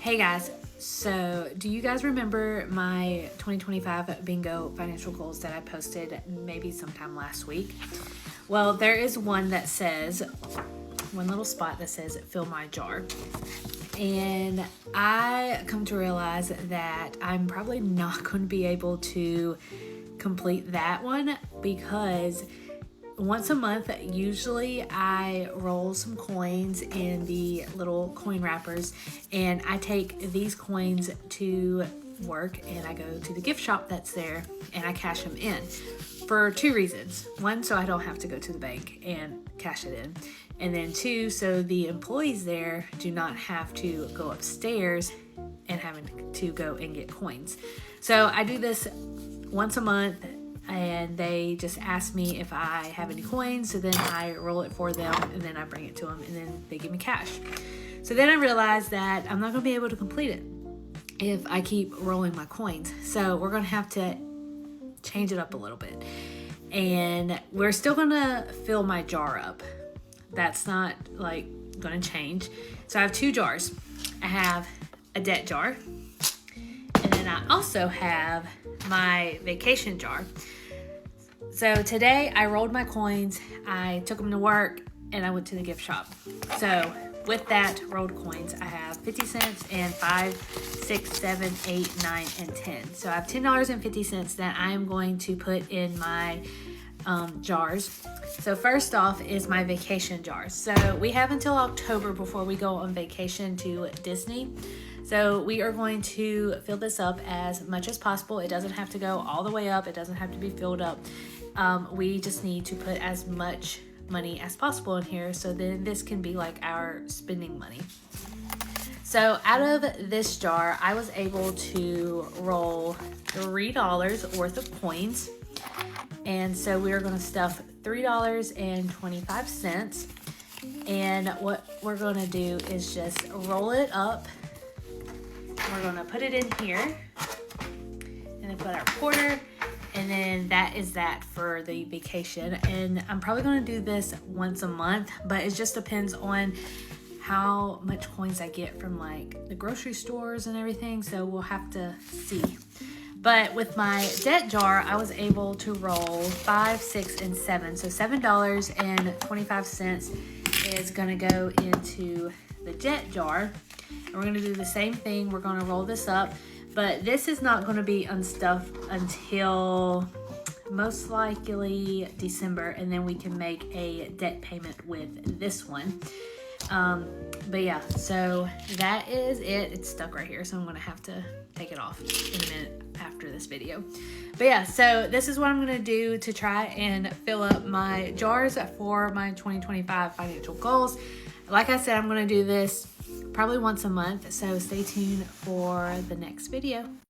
Hey guys, so do you guys remember my 2025 bingo financial goals that I posted maybe sometime last week? Well, there is one little spot that says fill my jar. And I come to realize that I'm probably not going to be able to complete that one because once a month, usually I roll some coins in the little coin wrappers and I take these coins to work and I go to the gift shop that's there and I cash them in for two reasons. One, so I don't have to go to the bank and cash it in. And then two, so the employees there do not have to go upstairs and having to go and get coins. So I do this once a month and they just ask me if I have any coins, so then I roll it for them and then I bring it to them and then they give me cash. So then I realized that I'm not going to be able to complete it if I keep rolling my coins. So we're going to have to change it up a little bit. And we're still going to fill my jar up. That's not like going to change. So I have two jars. I have a debt jar and then I also have my vacation jar. So today I rolled my coins, I took them to work, and I went to the gift shop. So with that rolled coins, I have 50 cents and 5, 6, 7, 8, 9, and 10. So I have $10.50 that I am going to put in my jars. So first off is my vacation jar. So we have until October before we go on vacation to Disney. So we are going to fill this up as much as possible. It doesn't have to go all the way up. It doesn't have to be filled up. We just need to put as much money as possible in here. So then this can be like our spending money. So out of this jar, I was able to roll $3 worth of coins. And so we are going to stuff $3.25. And what we're going to do is just roll it up. We're going to put it in here and then put our quarter, and then that is that for the vacation. And I'm probably going to do this once a month, but it just depends on how much coins I get from like the grocery stores and everything, so we'll have to see. But with my debt jar, I was able to roll 5, 6, and 7. So $7.25 is going to go into the debt jar. And we're going to do the same thing. We're going to roll this up. But this is not going to be unstuffed until most likely December. And then we can make a debt payment with this one. But yeah, so that is it. It's stuck right here, so I'm going to have to take it off in a minute after this video. But yeah, so this is what I'm going to do to try and fill up my jars for my 2025 financial goals. Like I said, I'm going to do this probably once a month, so stay tuned for the next video.